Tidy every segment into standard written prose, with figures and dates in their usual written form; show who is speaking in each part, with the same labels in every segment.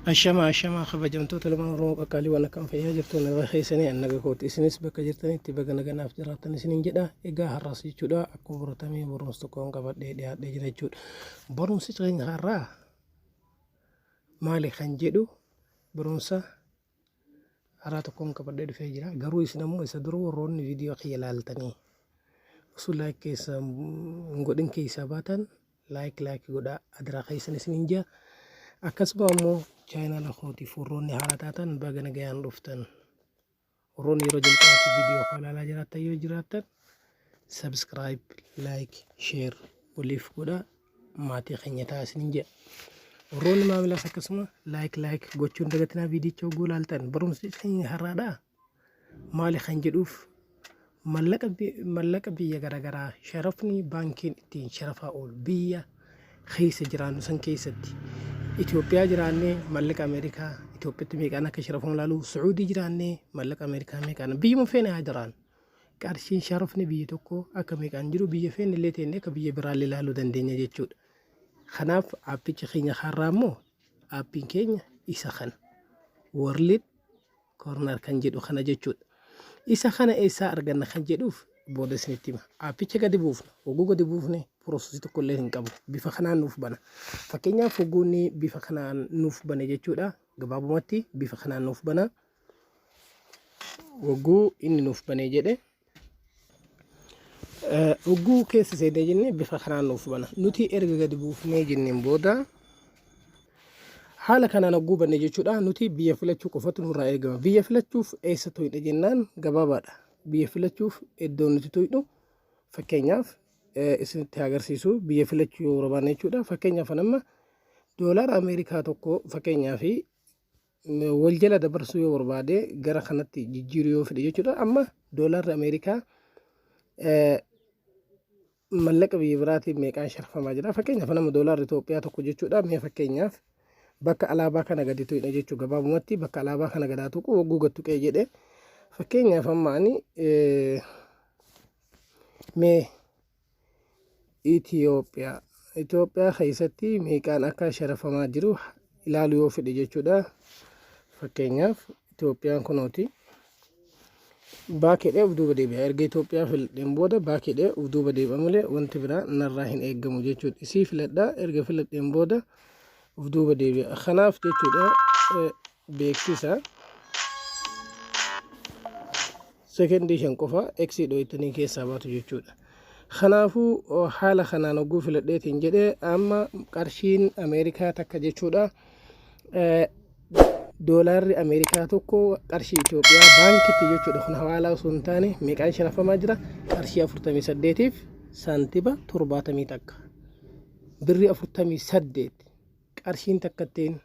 Speaker 1: ashama kabajamtoota talman oromoo qaqqaalii waan akkam fayyaa jirtu nagaa keessanii annaga kooti isinis bakka jirtanitti baga naganaaf jiraattan isiniin jedha egaa har'aas jechuudha akkuma baratamee barumsa tokkoon qabadhee dhiyaadhee jira jechuudha barumsi keenya har'aa maali kan jedhu barumsa haraa tokkoon qabadhee dhufee jira garuu isin ammoo isa dura warroonni viidiyoo kiyya ilaaltanii osoo like keessa godhin keessa baatan like godhaa adraa keessan isiniin jedha akkasuma ammoo channel akhoti furroonni haala taatan baga nagayaan dhuftan warroonni yeroo jalqabaatti viidiyoo kana ilaalaa jiraattan yoo jiraattan subscribe like share waliif godhaa maatii keenya ta'a isiniin jedha warroonni maamilaas akkasuma like gochuun dagatinaa viidiyoo guu ilaaltan barumsi keenya har'aadha maali kan jedhuuf mallaqa biyya garagaraa sharafni baankiin ittiin sharafaa oolu biyya keessa jiraannu san keessatti Itoophiyaa jiraannee mallaqa Ameerikaa Itoophiyaatti meeqaan akka sharafamu laalu Sacuudii jiraannee mallaqa Ameerikaa meeqaan biyyuma feene haa jiraan qarshiin sharafni biyya tokko akka meeqaan jiru biyya feene illee teennee akka biyya biraallee laaluu dandeenya jechuudha. Kanaaf aappichi keenya har'aa immoo aappiin keenya isa kana World Corner kan jedhu kana jechuudha. Isa kana eessaa arganna kan jedhuuf booda isinitti hima. Aappicha gadi buufna oguu gadi buufne prosesii tokko illee hin qabu bifa kanaan nuuf bana fakkeenyaaf oguunni bifa kanaan nuuf bane jechuudha gabaabumatti bifa kanaan nuuf bana oguu inni nuuf bane jedhe oguu keessa seedee jenne bifa kanaan nuuf bana nuti erga gadi buufnee jenneen booda haala kanaan oguu banne jechuudha nuti biyya filachuu qofatu nurraa eegama biyya filachuuf eessa to'idha jennaan gabaabaadha biyya filachuuf iddoo nuti to'idhu fakkeenyaaf isinitti agarsiisu biyya filachuu yoo barbaanne jechuudha fakkeenyaaf amma doolaara Ameerikaa tokko fakkeenyaaf wal jala dabarsuu yoo barbaade gara kanatti jijjiiruu yoo fedhe jechuudha amma doolaarri Ameerikaa mallaqa biyya biraatiin meeqaan sharafamaa jira fakkeenyaaf amma doolaarri Itoophiyaa tokko jechuudha mee fakkeenyaaf bakka alaabaa kana gadi tuqna jechuu gabaabumatti bakka alaabaa kana gadaa tuqu wagguu gattuqee jedhe fakkeenyaaf amma ani mee Itoophiyaa keessatti meeqaan akka sharafamaa jiru ilaaluu yoo fedhe jechuudha fakkeenyaaf Itoophiyaan kunooti baakeedhee duuba deebi'a erga Itoophiyaa filadheen booda baakeedhee duuba deebi'a malee wanti biraa narraa hin eeggamu jechuudha isii filadhaa erga filadheen booda duuba deebi'a kanaaf jechuudha beeksisa sekendii 5 qofa exii dhoytanii keessaa baatu jechuudha kanaafuu haala kanaan oguu filadheetiin jedhee amma qarshiin Ameerikaa takka jechuudha doolaarri Ameerikaa tokko qarshii Itoophiyaa baankitti jechuudha kun hawaalaa osoo hin taane meeqaan sharafamaa jira qarshii 48 saantiba 70 takka birrii 48 qarshiin takkattiin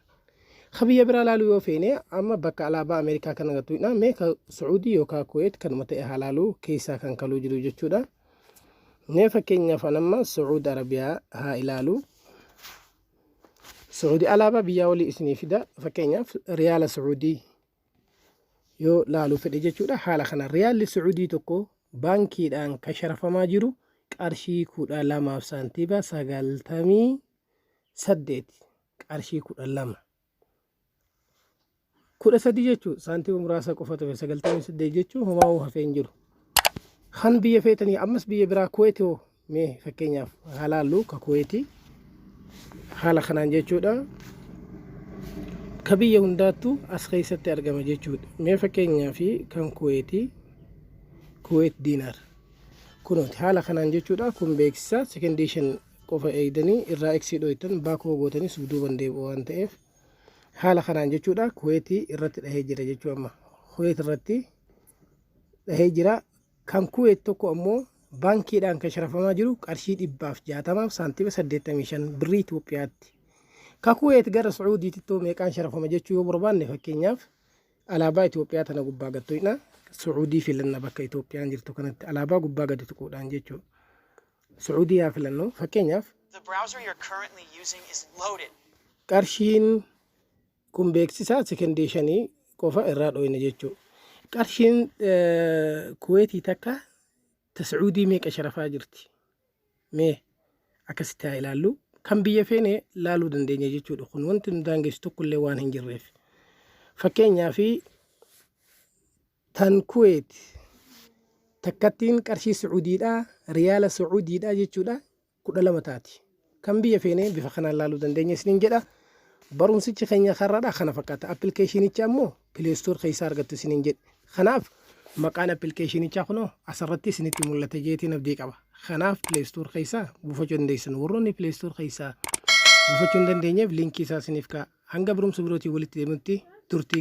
Speaker 1: خبيه برا لالو يوفيني أما بك على با أمريكا كان غتوينا ميك سعودي يوكا كويت كان متى حلالو كيسا كان كلو جلو جتشودا نيفا كينيا فنما سعود عربيا ها إلالو سعودي على با بياولي اسني فدا فكينيا ريال سعودي يو لالو فدي جتشودا حالا خنا ريال سعودي توكو بانكي دان كشرف ما جرو قرشي كودا لما سانتيبا ساغالتامي سديت قرشي كودا لما كل سدي جتشو سانتي ومراسة قفته في سجلتني سدي جتشو هو هو هفين جرو خان بيه فيتني أمس بيه برا كويتو مي فكينيا حلالو ككويتي حالا خنان جتشو دا كبيه هنداتو أسخي ستة أرقام جتشو مي فكينيا في كان كويت دينار كنوت حالا خنان جتشو دا كون بيكسا سكنديشن قفا ايدني الرائكسي دويتن باكو غوتني سبدو بنديب وانتئف haala kanaan jechuudha kuweetii irratti dhahee jira jechuu amma kuweet irratti dhahee jira kan kuweet tokko ammoo baankiidhaan kan sharafamaa jiru qarshii 160 saantiba 85 birrii Itoophiyaatti ka kuweet gara Sacuudiitti too meeqaan sharafama jechuu yoo barbaanne fakkeenyaaf alaabaa Itoophiyaa tana gubbaa gattoyna Sacuudii filanna bakka Itoophiyaan jirtu kanatti alaabaa gubbaa gadi tuquudhaan jechuu Sacuudii yaa filannu fakkeenyaaf qarshiin kun beeksisa sekondeeshanii qofa irraa dhoyne jechuudha qarshiin kuweetii takka ta Sacuudii meeqa sharafaa jirti mee akkasitti haa ilaallu kan biyya feene laaluu dandeenya jechuudha. Kun wanti nu daangessu tokkollee waan hin jirreef. Fakkeenyaa fi tan Kuwait takkattiin qarshii Sacuudiidhaa riyaala Sacuudiidhaa jechuudha 12 taati. Kan biyya feene bifa kanaan laaluu dandeenya isiniin jedha. Barumsichi keenya karraadha kana fakkaata. Appilikeeshinicha ammoo Play Store keessaa argattu isiniin jedhe. Kanaaf maqaan appilikeeshinichaa kunoo asirratti isinitti mul'ata jeetiin abdii qaba. Kanaaf Play Store keessaa buufachuu dandeessan. Warroonni Play Store keessaa buufachuu hin dandeenyeef liinkii isaa isiniif ka'a. Hanga barumsa birootii walitti deemutti turtii